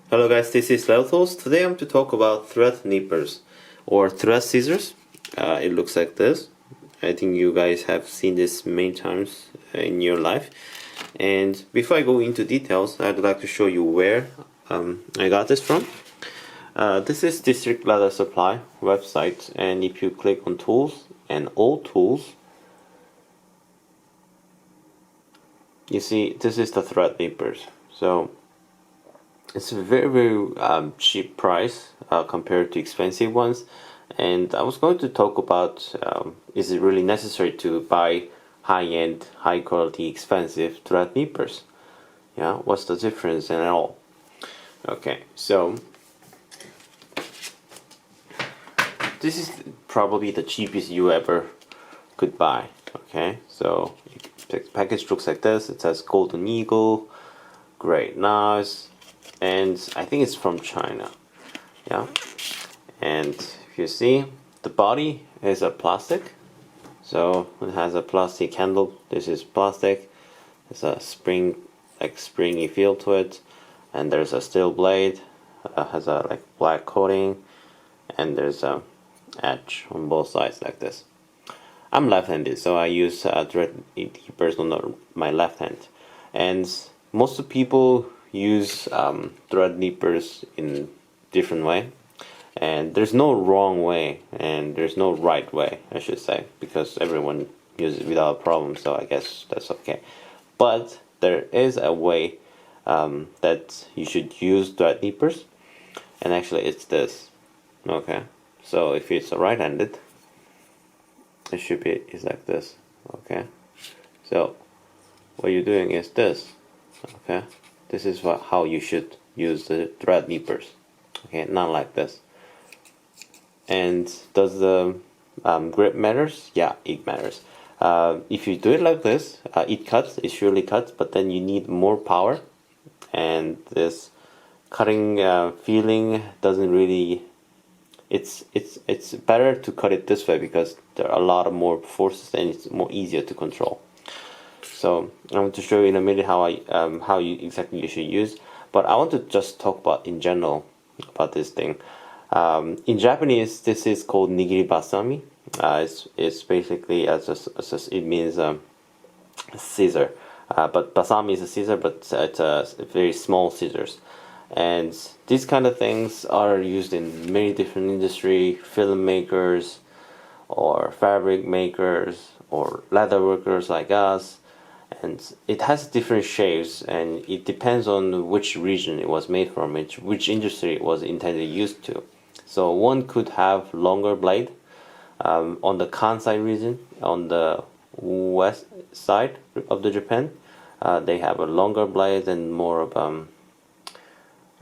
Hello guys, this is leathertoolz. Today I'm to talk about thread nippers or thread scissors. It looks like this. I think you guys have seen this many times in your life. And before I go into details, I'd like to show you where I got this from. This is District Leather Supply website, and if you click on tools and all tools, you see this is the thread nippers. So it's a very cheap price compared to expensive ones, and I was going to talk about is it really necessary to buy high-end, high-quality, expensive thread nippers? Yeah, what's the difference and all? Okay, so this is probably the cheapest you ever could buy. Okay, so the package looks like this. It says Golden Eagle, great, nice. And I think it's from China. Yeah, and if you see, the body is a plastic, so it has a plastic handle. This is plastic. There's a springy feel to it, and there's a steel blade. Has a black coating, and there's a edge on both sides like this. I'm left-handed, so I use thread nippers on my left hand, and most of the people use thread nippers in different way, and there's no wrong way and there's no right way, I should say, because everyone uses it without a problem, so I guess that's okay. But there is a way that you should use thread nippers, and actually it's this. Okay, so if it's right-handed, it should be is like this. Okay, so what you're doing is this. Okay, this is how you should use the thread nippers. Okay, not like this. And does the grip matters? Yeah, it matters. If you do it like this, it cuts. It surely cuts, but then you need more power, and this cutting feeling doesn't really. It's better to cut it this way because there are a lot of more forces and it's more easier to control. So I want to show you in a minute how you exactly you should use, but I want to just talk about in general about this thing. In Japanese, this is called nigiri basami. It's basically it means scissor, but basami is a scissor, but it's a very small scissors. And these kind of things are used in many different industry, film makers, or fabric makers, or leather workers like us. And it has different shapes, and it depends on which region it was made from, which industry it was intended used to. So one could have longer blade on the Kansai region, on the west side of the Japan. They have a longer blade and more of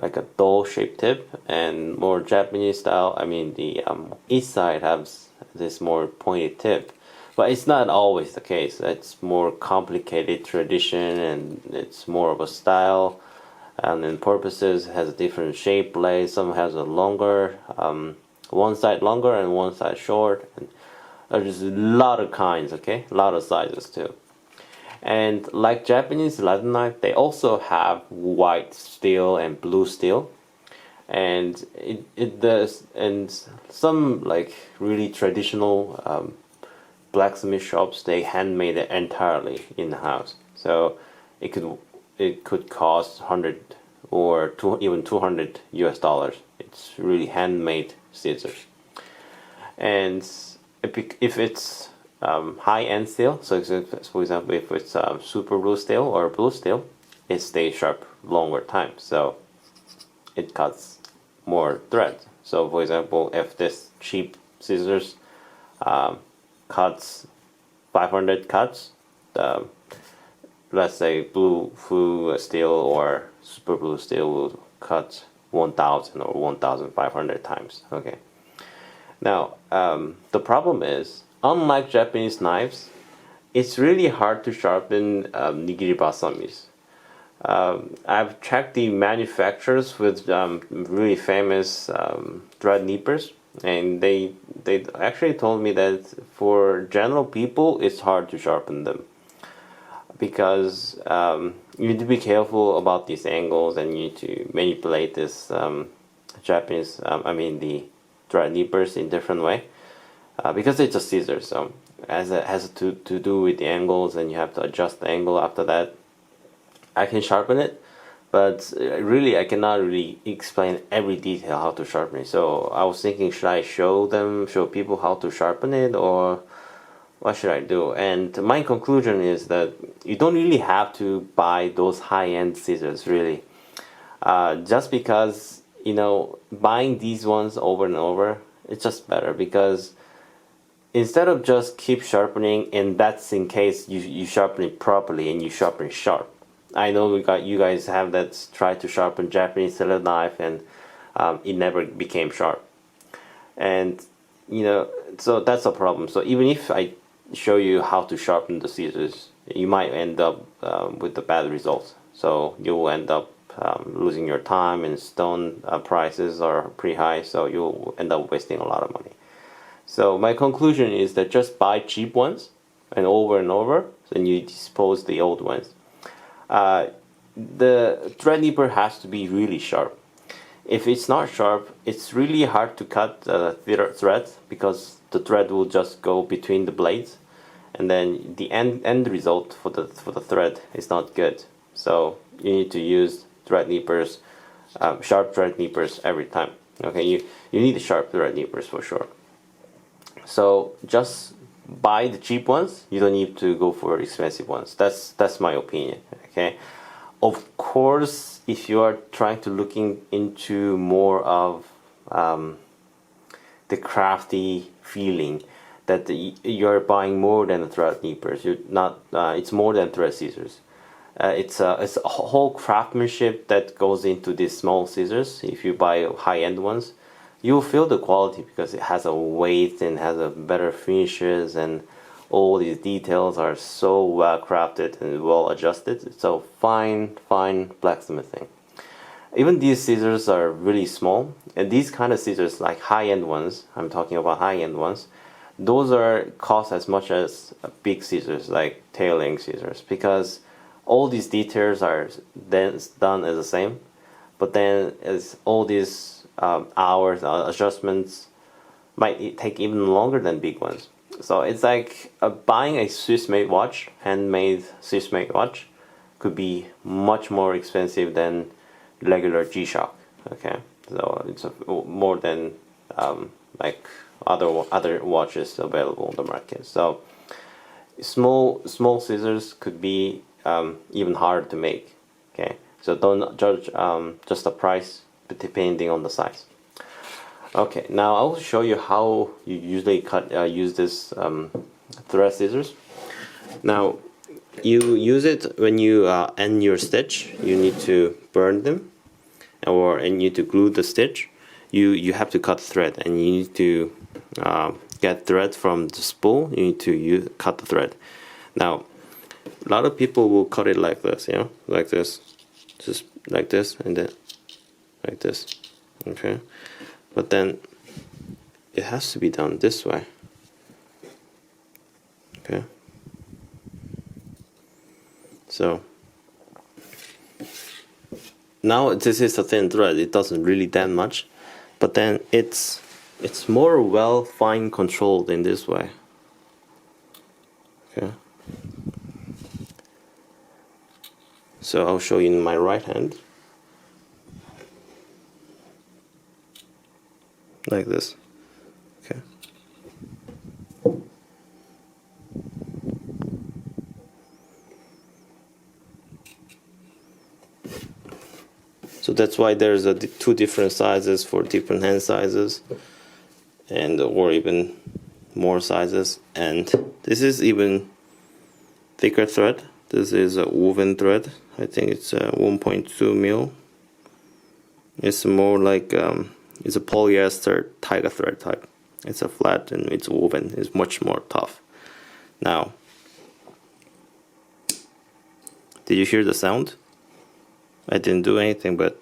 like a doll-shaped tip, and more Japanese style. I mean, the east side has this more pointed tip. But it's not always the case. It's more complicated tradition, and it's more of a style. And in purposes, it has a different shape blade. Some has a longer, one side longer and one side short. And there's a lot of kinds, okay? A lot of sizes too. And like Japanese leather knife, they also have white steel and blue steel. And it does, and some like really traditional blacksmith shops, they handmade it entirely in the house, so it could cost 100 or even 200 US dollars. It's really handmade scissors. And if it's high-end steel, so for example, if it's super blue steel or blue steel, it stays sharp longer time, so it cuts more thread. So for example, if this cheap scissors cuts 500 cuts, let's say blue full steel or super blue steel will cut 1000 or 1500 times. Okay, now the problem is, unlike Japanese knives, it's really hard to sharpen nigiri basamis. I've checked the manufacturers with really famous thread nippers, and they actually told me that for general people it's hard to sharpen them. because you need to be careful about these angles, and you need to manipulate this Japanese, I mean the thread nippers in different way, because it's a scissor. So as it has to do with the angles, and you have to adjust the angle after that. I can sharpen it, but really I cannot really explain every detail how to sharpen it. So I was thinking, should I show people how to sharpen it, or what should I do? And my conclusion is that you don't really have to buy those high-end scissors, really. Just because, buying these ones over and over, it's just better, because instead of just keep sharpening, and that's in case you sharpen it properly and you sharpen sharp. I know you guys have that try to sharpen Japanese silver knife, and it never became sharp. And so that's a problem. So even if I show you how to sharpen the scissors, you might end up with the bad results. So you will end up losing your time, and stone prices are pretty high, so you'll end up wasting a lot of money. So my conclusion is that just buy cheap ones and over, then you dispose the old ones. The thread nipper has to be really sharp. If it's not sharp, it's really hard to cut the thread, because the thread will just go between the blades, and then the end result for the thread is not good. So you need to use thread nippers, sharp thread nippers every time. Okay, you need sharp thread nippers for sure. So just buy the cheap ones. You don't need to go for expensive ones. That's my opinion. Okay, of course, if you are trying to looking into more of the crafty feeling, that you're buying more than thread nippers. You're not. It's more than thread scissors. It's a whole craftsmanship that goes into these small scissors. If you buy high-end ones, you'll feel the quality, because it has a weight and has a better finishes, and all these details are so well crafted and well adjusted. So fine blacksmithing. Even these scissors are really small, and these kind of scissors, like high-end ones, I'm talking about high-end ones, those are cost as much as big scissors like tailing scissors, because all these details are then done as the same, but then as all these hours adjustments might take even longer than big ones. So it's like buying a Swiss-made watch, handmade Swiss-made watch, could be much more expensive than regular G-Shock. Okay, so it's more than like other watches available on the market. So small scissors could be even harder to make. Okay, so don't judge just the price, but depending on the size. Okay, now I will show you how you usually use this thread scissors. Now you use it when you end your stitch. You need to burn them, and you need to glue the stitch. You have to cut thread, and you need to get thread from the spool. You need to cut the thread. Now a lot of people will cut it like this, like this, just like this, and then like this. Okay, but then it has to be done this way. Okay, so now this is a thin thread. It doesn't really that much, but then it's more well fine controlled in this way. Okay, so I'll show you in my right hand, like this. Okay, so that's why there's two different sizes for different hand sizes, and or even more sizes. And this is even thicker thread. This is a woven thread. I think it's 1.2 mil. It's more like it's a polyester tiger thread type. It's a flat and it's woven. It's much more tough. Now, did you hear the sound? I didn't do anything, but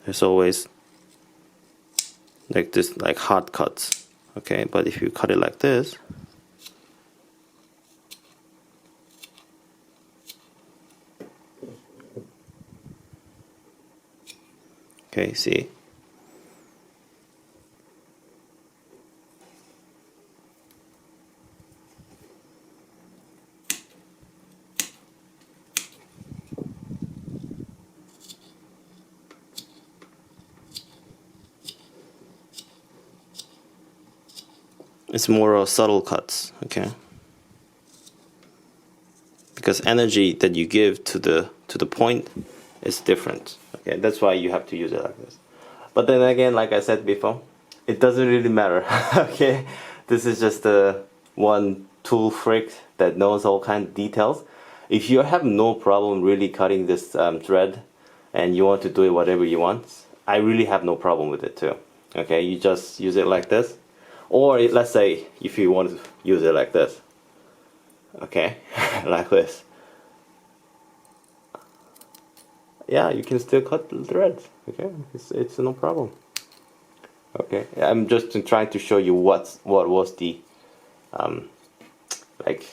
there's always like this, like hard cuts. Okay, but if you cut it like this, Okay, see? It's more subtle cuts, okay? Because energy that you give to the point is different. Okay, that's why you have to use it like this. But then again, like I said before, it doesn't really matter. Okay, this is just a one tool freak that knows all kind of details. If you have no problem really cutting this thread, and you want to do it whatever you want, I really have no problem with it too. Okay, you just use it like this, or let's say if you want to use it like this. Okay, like this. Yeah, you can still cut the threads. Okay, it's no problem. Okay, I'm just trying to show you what was the like,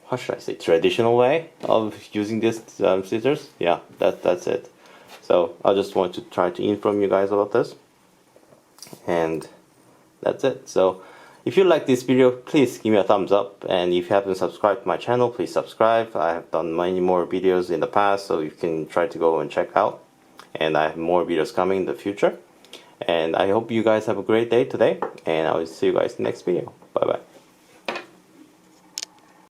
how should I say, traditional way of using this scissors. Yeah, that's it. So I just want to try to inform you guys about this, and that's it. So if you like this video, please give me a thumbs up, and if you haven't subscribed to my channel, please subscribe. I have done many more videos in the past, so you can try to go and check out, and I have more videos coming in the future. And I hope you guys have a great day today, and I will see you guys in the next video. Bye bye.